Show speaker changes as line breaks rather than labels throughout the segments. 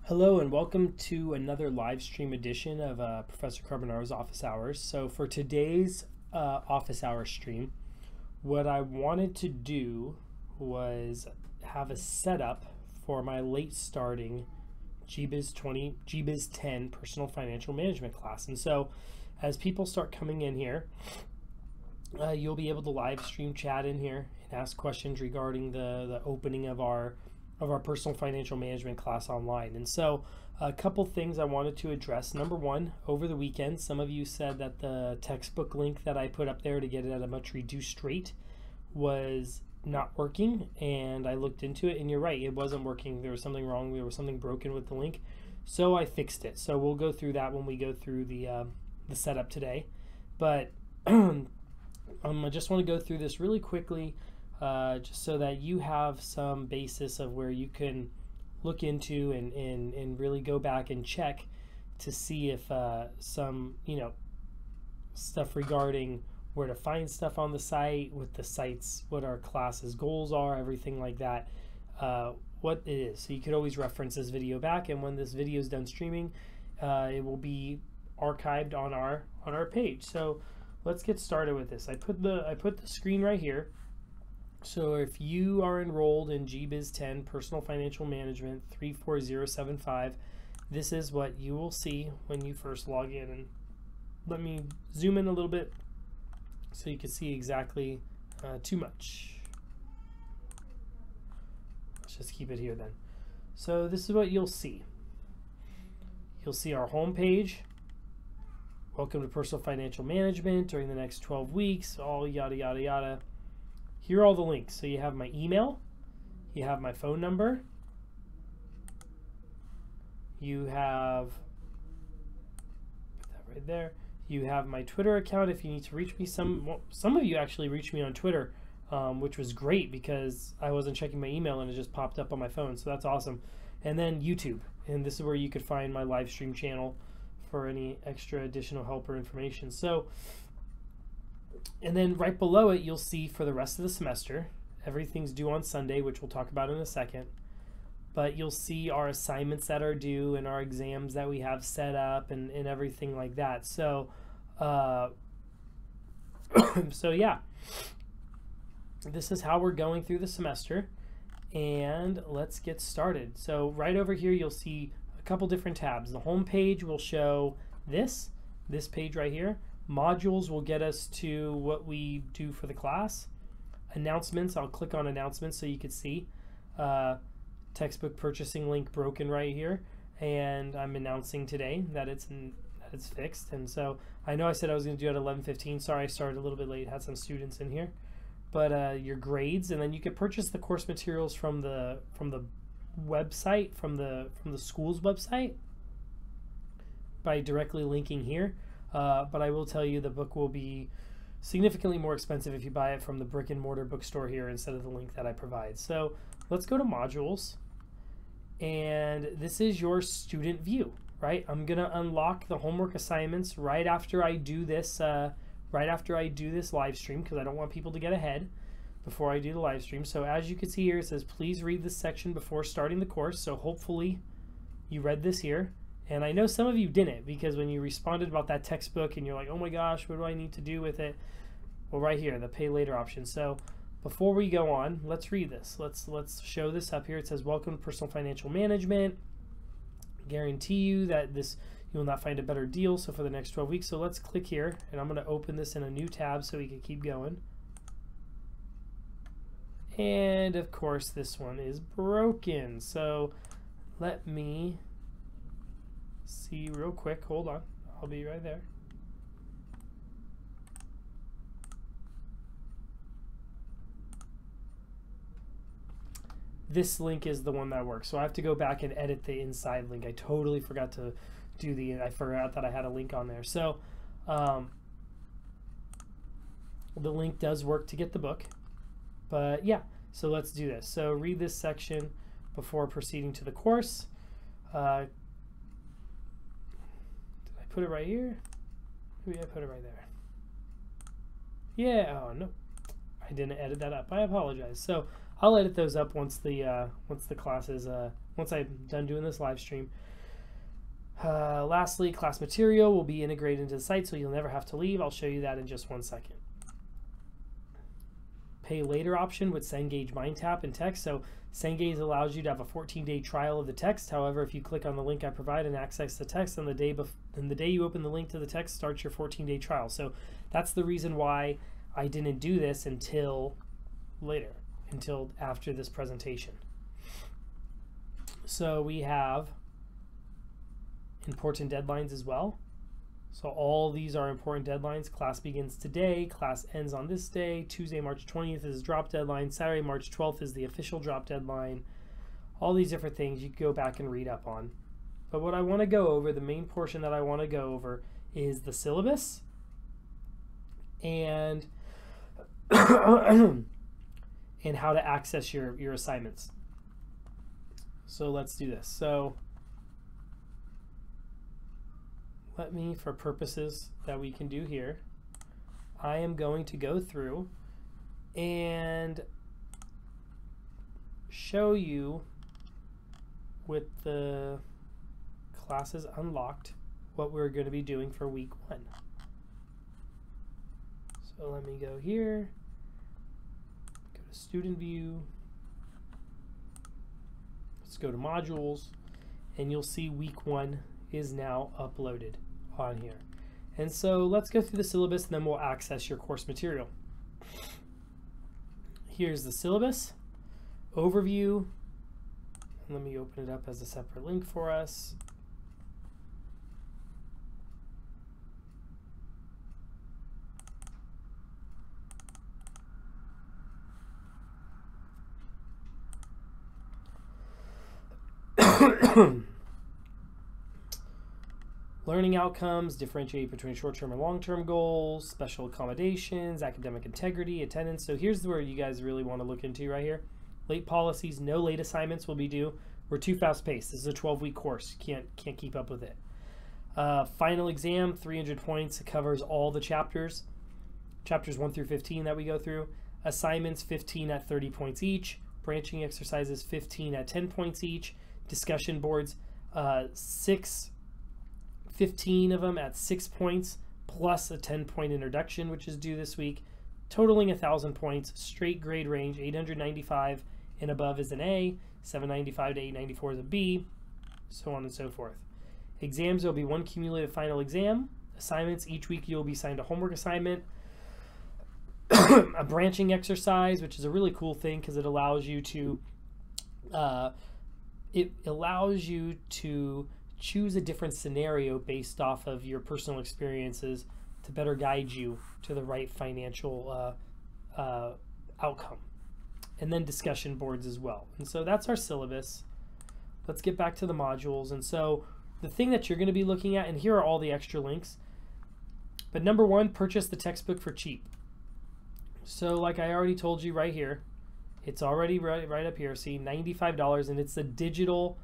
Hello and welcome to another live stream edition of Professor Carbonaro's Office Hours. So for today's Office Hours stream, what I wanted to do was have a setup for my late starting GBUS 10 Personal Financial Management class. And so as people start coming in here, you'll be able to live stream chat in here and ask questions regarding the opening of our personal financial management class online. And so a couple things I wanted to address. Number one, over the weekend, some of you said that the textbook link that I put up there to get it at a much reduced rate was not working, and I looked into it, and you're right, it wasn't working. There was something wrong. There was something broken with the link, so I fixed it. So we'll go through that when we go through the setup today. But I just want to go through this really quickly, just so that you have some basis of where you can look into and really go back and check to see if some stuff regarding where to find stuff on the site, what the sites, what our class's goals are, everything like that, what it is. So you could always reference this video back, and when this video is done streaming, it will be archived on our page. So let's get started with this. I put the screen right here. So if you are enrolled in GBUS 10 Personal Financial Management 34075, this is what you will see when you first log in. And let me zoom in a little bit so you can see exactly too much. Let's just keep it here then. So this is what you'll see. You'll see our home page. Welcome to Personal Financial Management during the next 12 weeks, all yada, yada, yada. Here are all the links. So you have my email, you have my phone number, you have, put that right there, you have my Twitter account if you need to reach me. Some of you actually reached me on Twitter, which was great because I wasn't checking my email and it just popped up on my phone, so that's awesome. And then YouTube, and this is where you could find my live stream channel for any extra additional help or information. So, and then right below it, you'll see for the rest of the semester, everything's due on Sunday, which we'll talk about in a second. But you'll see our assignments that are due and our exams that we have set up and everything like that. So, so yeah, this is how we're going through the semester. And let's get started. So right over here, you'll see a couple different tabs. The home page will show this page right here. Modules will get us to what we do for the class. Announcements, I'll click on announcements so you can see. Textbook purchasing link broken right here, and I'm announcing today that it's fixed. And so I know I said I was going to do it at 11:15. Sorry, I started a little bit late. Had some students in here. But your grades, and then you can purchase the course materials from the website, from the school's website by directly linking here. But I will tell you the book will be significantly more expensive if you buy it from the brick and mortar bookstore here instead of the link that I provide. So let's go to modules, and this is your student view, right? I'm gonna unlock the homework assignments right after I do this live stream, because I don't want people to get ahead before I do the live stream. So as you can see here, it says please read this section before starting the course. So hopefully you read this here. And I know some of you didn't, because when you responded about that textbook and you're like, oh my gosh, what do I need to do with it? Well, right here, the pay later option. So before we go on, let's read this. Let's show this up here. It says, welcome to Personal Financial Management. Guarantee you that you will not find a better deal. So for the next 12 weeks. So let's click here, and I'm going to open this in a new tab so we can keep going. And of course, this one is broken. So let me see real quick. Hold on, I'll be right there. This link is the one that works, so I have to go back and edit the inside link. I totally forgot to do I forgot that I had a link on there. So the link does work to get the book, but yeah, so let's do this. So read this section before proceeding to the course. Put it right here. Maybe I put it right there. Yeah, oh no, I didn't edit that up. I apologize. So I'll edit those up once the class is once I'm done doing this live stream. Lastly, class material will be integrated into the site, so you'll never have to leave. I'll show you that in just 1 second. Pay later option with Cengage MindTap and text. So Cengage allows you to have a 14-day trial of the text. However, if you click on the link I provide and access the text, on the day you open the link to the text starts your 14-day trial. So that's the reason why I didn't do this until later, until after this presentation. So we have important deadlines as well. So all these are important deadlines. Class begins today, class ends on this day. Tuesday, March 20th is drop deadline. Saturday, March 12th is the official drop deadline. All these different things you can go back and read up on. But what I want to go over, the main portion that I want to go over, is the syllabus and and how to access your assignments. So let's do this. So let me, for purposes that we can do here, I am going to go through and show you with the classes unlocked what we're going to be doing for week 1. So let me go here, go to student view, let's go to modules, and you'll see week 1 is now uploaded on here. And so let's go through the syllabus and then we'll access your course material. Here's the syllabus overview. Let me open it up as a separate link for us. Learning outcomes, differentiate between short-term and long-term goals, special accommodations, academic integrity, attendance. So here's where you guys really want to look into right here. Late policies, no late assignments will be due. We're too fast-paced. This is a 12-week course. Can't keep up with it. Final exam, 300 points. It covers all the chapters 1 through 15 that we go through. Assignments, 15 at 30 points each. Branching exercises, 15 at 10 points each. Discussion boards, 15 of them at 6 points, plus a 10-point introduction, which is due this week, totaling 1,000 points. Straight grade range, 895 and above is an A, 795 to 894 is a B, so on and so forth. Exams, there will be 1 cumulative final exam. Assignments, each week you'll be assigned a homework assignment. A branching exercise, which is a really cool thing because it allows you to choose a different scenario based off of your personal experiences to better guide you to the right financial outcome. And then discussion boards as well. And so that's our syllabus. Let's get back to the modules. And so the thing that you're going to be looking at, and here are all the extra links, but number 1, purchase the textbook for cheap. So like I already told you right here, it's already right up here. See, $95, and it's a digital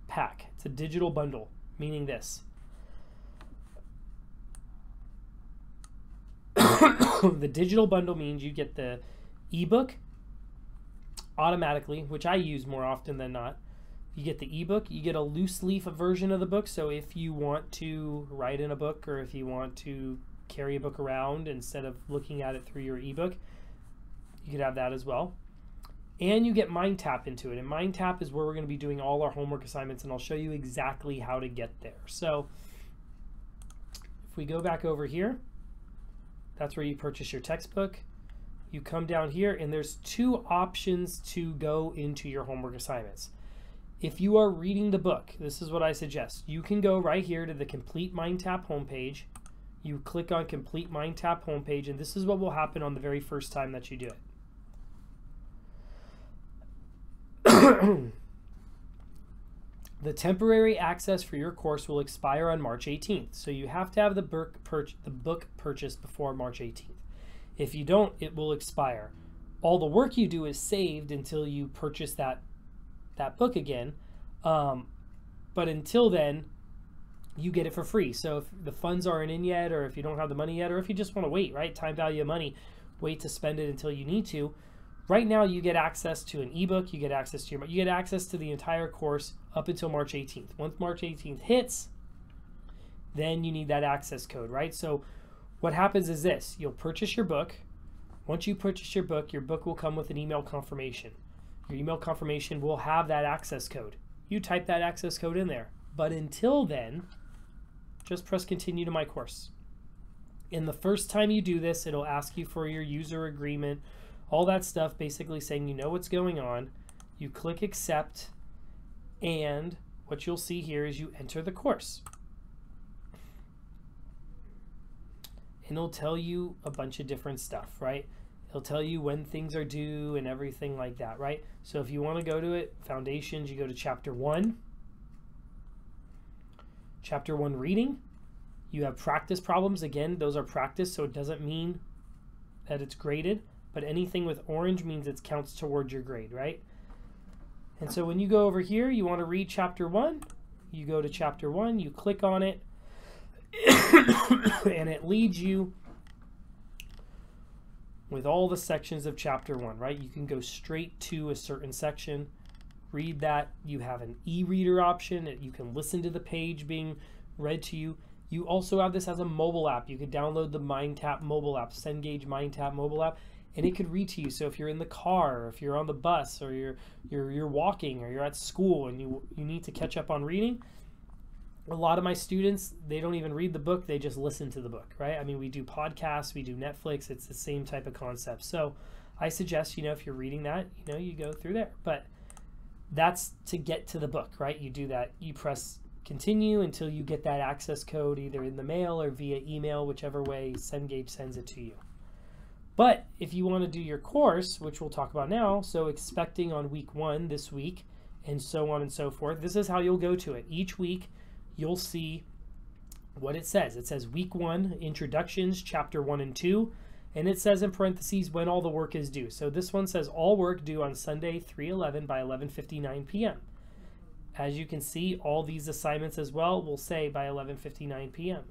pack. It's a digital bundle, meaning this. The digital bundle means you get the ebook automatically, which I use more often than not. You get the ebook, you get a loose leaf version of the book, so if you want to write in a book or if you want to carry a book around instead of looking at it through your ebook, you could have that as well. And you get MindTap into it, and MindTap is where we're going to be doing all our homework assignments, and I'll show you exactly how to get there. So if we go back over here, that's where you purchase your textbook. You come down here, and there's 2 options to go into your homework assignments. If you are reading the book, this is what I suggest. You can go right here to the Complete MindTap homepage. You click on Complete MindTap homepage, and this is what will happen on the very first time that you do it. The temporary access for your course will expire on March 18th, so you have to have the book purchased before March 18th. If you don't, it will expire. All the work you do is saved until you purchase that book again, but until then, you get it for free. So if the funds aren't in yet, or if you don't have the money yet, or if you just want to wait, right? Time value of money, wait to spend it until you need to. Right now you get access to an ebook, you get access to the entire course up until March 18th. Once March 18th hits, then you need that access code, right? So what happens is this: you'll purchase your book. Once you purchase your book will come with an email confirmation. Your email confirmation will have that access code. You type that access code in there. But until then, just press continue to my course. And the first time you do this, it'll ask you for your user agreement, all that stuff, basically saying you know what's going on. You click accept, and what you'll see here is you enter the course. And it'll tell you a bunch of different stuff, right? It'll tell you when things are due and everything like that, right? So if you want to go to it, Foundations, you go to Chapter 1. Chapter 1 reading. You have practice problems. Again, those are practice, so it doesn't mean that it's graded, but anything with orange means it counts towards your grade, right? And so when you go over here, you want to read Chapter 1. You go to Chapter 1, you click on it, and it leads you with all the sections of Chapter 1, right? You can go straight to a certain section, read that. You have an e-reader option. You can listen to the page being read to you. You also have this as a mobile app. You could download the MindTap mobile app, Cengage MindTap mobile app, and it could read to you. So if you're in the car, or if you're on the bus, or you're walking, or you're at school and you need to catch up on reading, a lot of my students, they don't even read the book, they just listen to the book, right? I mean, we do podcasts, we do Netflix, it's the same type of concept. So I suggest, if you're reading that, you go through there. But that's to get to the book, right? You do that, you press continue until you get that access code either in the mail or via email, whichever way Cengage sends it to you. But if you want to do your course, which we'll talk about now, so expecting on week 1 this week, and so on and so forth, this is how you'll go to it. Each week, you'll see what it says. It says week 1, introductions, chapter 1 and 2, and it says in parentheses when all the work is due. So this one says all work due on Sunday, 3/11 by 11:59 p.m. As you can see, all these assignments as well will say by 11:59 p.m.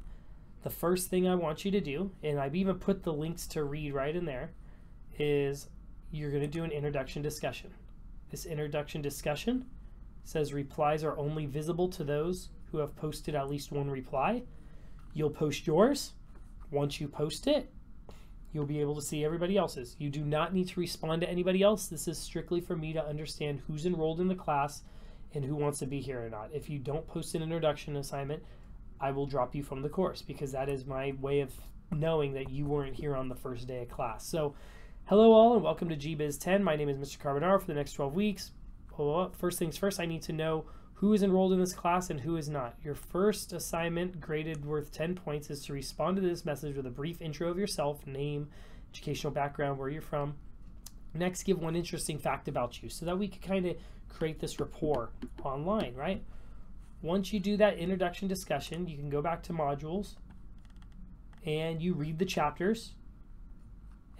The first thing I want you to do, and I've even put the links to read right in there, is you're going to do an introduction discussion. This introduction discussion says replies are only visible to those who have posted at least one reply. You'll post yours. Once you post it, you'll be able to see everybody else's. You do not need to respond to anybody else. This is strictly for me to understand who's enrolled in the class and who wants to be here or not. If you don't post an introduction assignment, I will drop you from the course, because that is my way of knowing that you weren't here on the first day of class. So hello all, and welcome to GBUS 10. My name is Mr. Carbonaro for the next 12 weeks. First things first, I need to know who is enrolled in this class and who is not. Your first assignment, graded worth 10 points, is to respond to this message with a brief intro of yourself, name, educational background, where you're from. Next, give one interesting fact about you so that we can kind of create this rapport online, right? Once you do that introduction discussion, you can go back to modules and you read the chapters,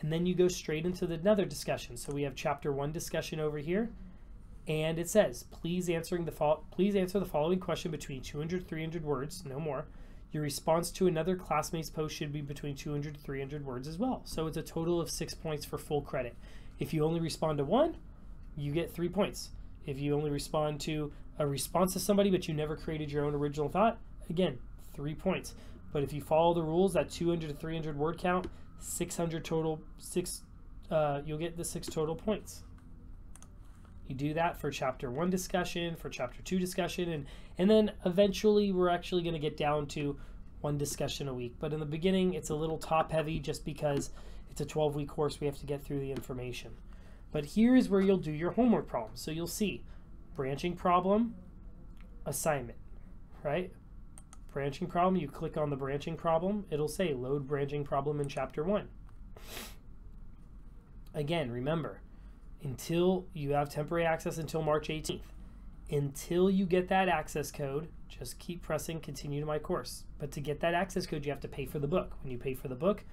and then you go straight into another discussion. So we have chapter 1 discussion over here, and it says, please answer the following question between 200 to 300 words, no more. Your response to another classmate's post should be between 200 to 300 words as well. So it's a total of 6 points for full credit. If you only respond to one, you get 3 points. If you only respond to a response to somebody but you never created your own original thought, again, 3 points. But if you follow the rules, that 200 to 300 word count, 600 total, you'll get the 6 total points. You do that for chapter 1 discussion, for chapter 2 discussion, and then eventually we're actually going to get down to 1 discussion a week. But in the beginning, it's a little top heavy just because it's a 12-week course. We have to get through the information. But here is where you'll do your homework problem. So you'll see branching problem, assignment, right? Branching problem, you click on the branching problem, it'll say load branching problem in chapter 1. Again, remember, until you have temporary access until March 18th. Until you get that access code, just keep pressing continue to my course. But to get that access code, you have to pay for the book. When you pay for the book,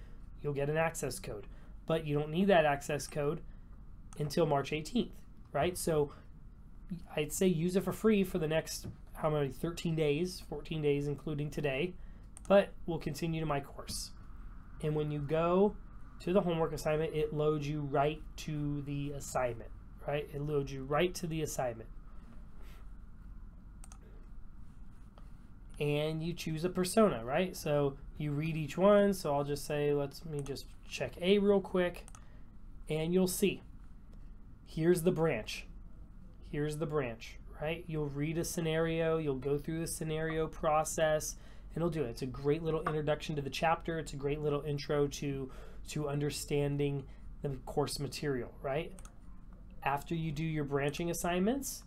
you'll get an access code. But you don't need that access code until March 18th, right? So I'd say use it for free for the next, 13 days, 14 days, including today, but we'll continue to my course. And when you go to the homework assignment, it loads you right to the assignment, right? It loads you right to the assignment. And you choose a persona, right? So you read each one. So I'll just say, let me just check A real quick, and you'll see. Here's the branch. Here's the branch, right? You'll read a scenario, you'll go through the scenario process, and it'll do it. It's a great little introduction to the chapter. It's a great little intro to understanding the course material, right? After you do your branching assignments,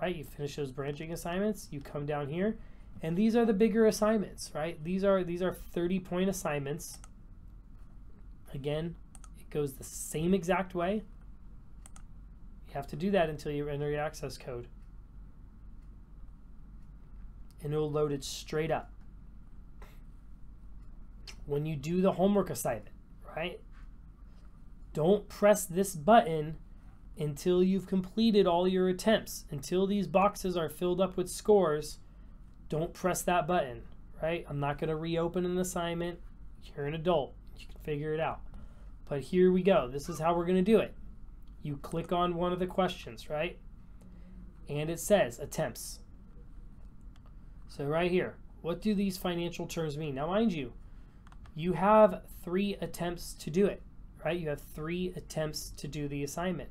right? You finish those branching assignments, you come down here, and these are the bigger assignments, right? These are 30-point assignments. Again, it goes the same exact way. You have to do that until you enter your access code. And it'll load it straight up. When you do the homework assignment, right? Don't press this button until you've completed all your attempts. Until these boxes are filled up with scores, don't press that button, right? I'm not going to reopen an assignment. You're an adult. You can figure it out. But here we go. This is how we're going to do it. You click on one of the questions, right? And it says attempts. So right here, what do these financial terms mean? Now, mind you, you have 3 attempts to do it, right? You have 3 attempts to do the assignment.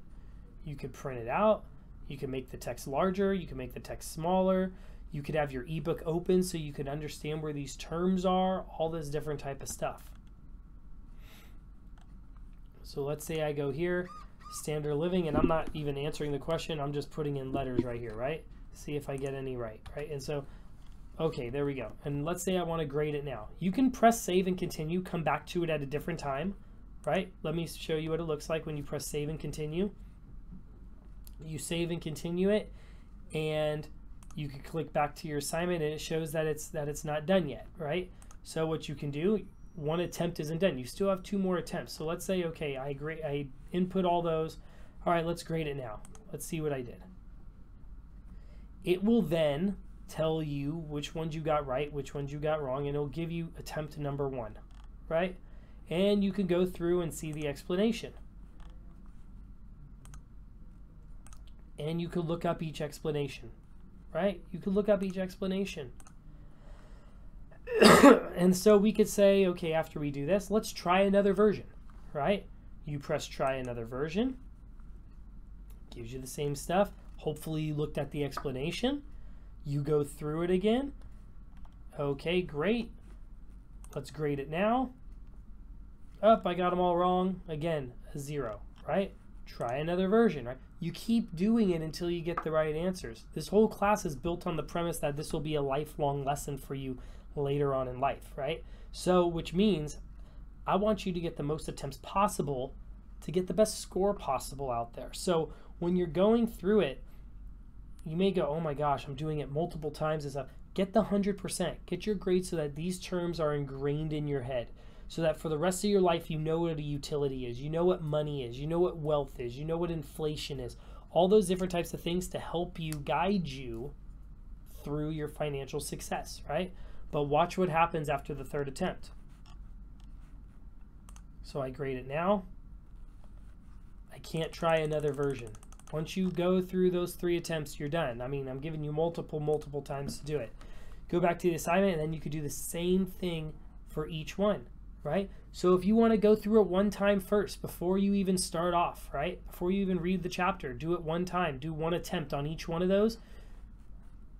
You could print it out. You can make the text larger. You can make the text smaller. You could have your ebook open so you could understand where these terms are, all this different type of stuff. So let's say I go here, standard living, and I'm not even answering the question. I'm just putting in letters right here, right? See if I get any right? And so, okay, there we go. And let's say I want to grade it now. You can press save and continue, come back to it at a different time, right? Let me show you what it looks like when you press save and continue. You save and continue it, and you can click back to your assignment, and it shows that it's not done yet, right? So what you can do, one attempt isn't done. You still have 2 more attempts. So let's say, okay, I input all those. All right, let's grade it now. Let's see what I did. It will then tell you which ones you got right, which ones you got wrong, and it'll give you attempt number 1, right? And you can go through and see the explanation. And you could look up each explanation, right? You could look up each explanation. And so we could say, okay, after we do this, let's try another version, right? You press try another version. Gives you the same stuff. Hopefully you looked at the explanation. You go through it again. Okay, great. Let's grade it now. Oh, I got them all wrong. Again, a 0, right? Try another version, right? You keep doing it until you get the right answers. This whole class is built on the premise that this will be a lifelong lesson for you later on in life, right? So, which means I want you to get the most attempts possible to get the best score possible out there. So when you're going through it, you may go, oh my gosh, I'm doing it multiple times. Get the 100%. Get your grade so that these terms are ingrained in your head, so that for the rest of your life, you know what a utility is, you know what money is, you know what wealth is, you know what inflation is, all those different types of things to help you, guide you through your financial success, right? But watch what happens after the 3rd attempt. So I grade it now. I can't try another version. Once you go through those 3 attempts, you're done. I mean, I'm giving you multiple times to do it. Go back to the assignment, and then you could do the same thing for each one, right? So if you want to go through it one time first, before you even start off, right? Before you even read the chapter, do it one time. Do 1 attempt on each one of those.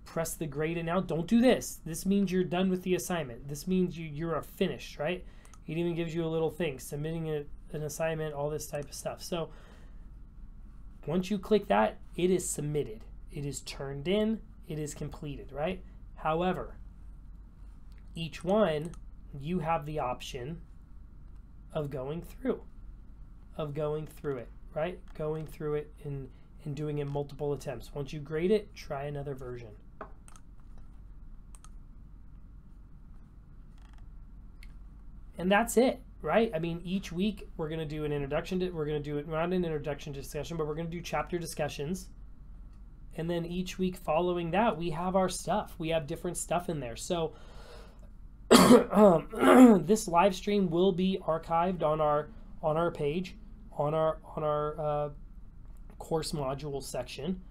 Press the grade it now. Don't do this. This means you're done with the assignment. This means you're finished, right? It even gives you a little thing, submitting an assignment, all this type of stuff. So once you click that, it is submitted. It is turned in. It is completed, right? However, each one, you have the option of going through it, right? Going through it and doing it multiple attempts. Once you grade it, try another version. And that's it, right? I mean, each week we're going to do an introduction to, we're going to do it, not an introduction discussion, but we're going to do chapter discussions. And then each week following that, we have our stuff. We have different stuff in there. So this live stream will be archived on on our page, on our course module section.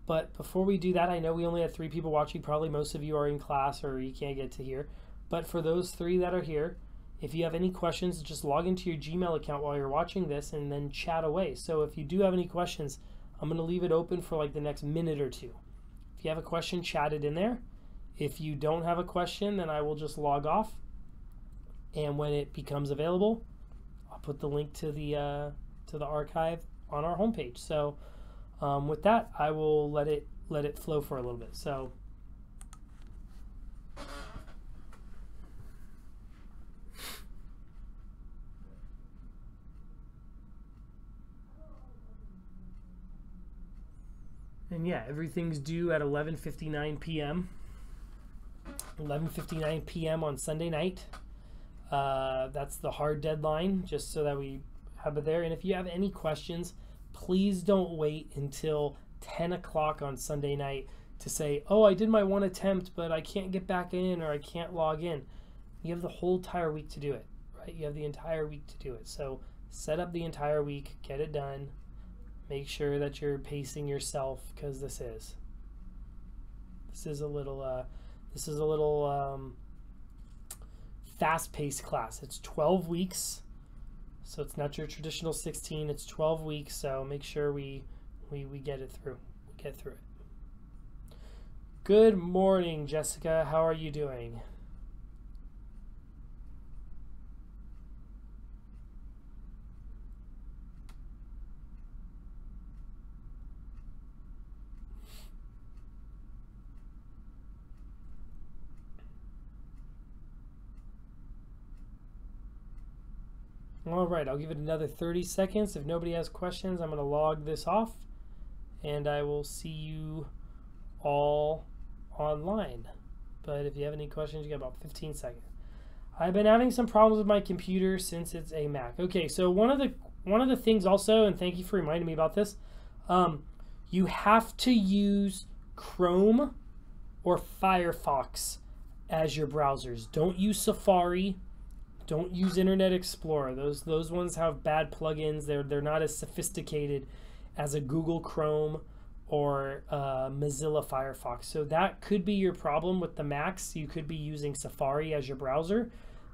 But before we do that, I know we only have 3 people watching. Probably most of you are in class or you can't get to here. But for those 3 that are here, if you have any questions, just log into your Gmail account while you're watching this and then chat away. So if you do have any questions, I'm going to leave it open for like the next minute or 2. If you have a question, chat it in there. If you don't have a question, then I will just log off. And when it becomes available, I'll put the link to the archive on our homepage. So with that, I will let it flow for a little bit. So and yeah, everything's due at 11:59 p.m. 11:59 p.m. on Sunday night. That's the hard deadline, just so that we have it there. And if you have any questions, please don't wait until 10 o'clock on Sunday night to say, oh, I did my 1 attempt, but I can't get back in or I can't log in. You have the whole entire week to do it, right? You have the entire week to do it. So set up the entire week, get it done. Make sure that you're pacing yourself, because this is a little fast-paced class. It's 12 weeks. So it's not your traditional 16, it's 12 weeks, so make sure we get it through. Get through it. Good morning, Jessica. How are you doing? All right, I'll give it another 30 seconds. If nobody has questions, I'm going to log this off, and I will see you all online. But if you have any questions, you got about 15 seconds. I've been having some problems with my computer since it's a Mac. Okay, so one of the things also, and thank you for reminding me about this, you have to use Chrome or Firefox as your browsers. Don't use Safari. Don't use Internet Explorer. Those ones have bad plugins. They're not as sophisticated as a Google Chrome or Mozilla Firefox. So that could be your problem with the Macs. You could be using Safari as your browser.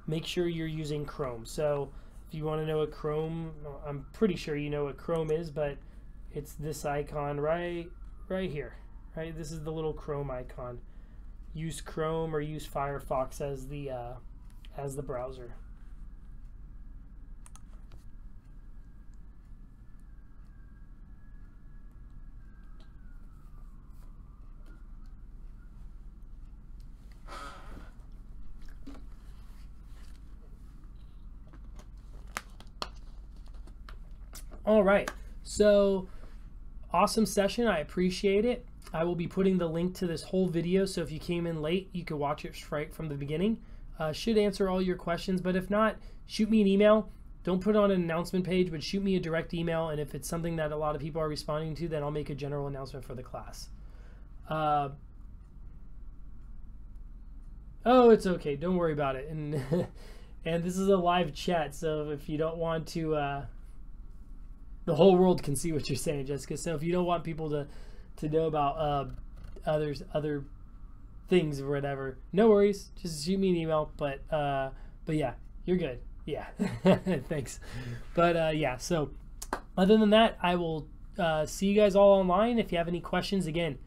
Make sure you're using Chrome. So if you want to know what Chrome, I'm pretty sure you know what Chrome is, but it's this icon right here. Right? This is the little Chrome icon. Use Chrome or use Firefox as the browser. All right, so awesome session. I appreciate it. I will be putting the link to this whole video, so if you came in late, you could watch it right from the beginning. Should answer all your questions, but if not, shoot me an email. Don't put it on an announcement page, but shoot me a direct email, and if it's something that a lot of people are responding to, then I'll make a general announcement for the class. Oh, it's okay. Don't worry about it. And and this is a live chat, so if you don't want to, the whole world can see what you're saying, Jessica. So if you don't want people to know about other things or whatever, no worries. Just shoot me an email. But yeah, you're good. Yeah, thanks. But yeah, so other than that, I will see you guys all online. If you have any questions, again,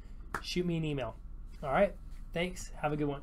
shoot me an email. All right, thanks. Have a good one.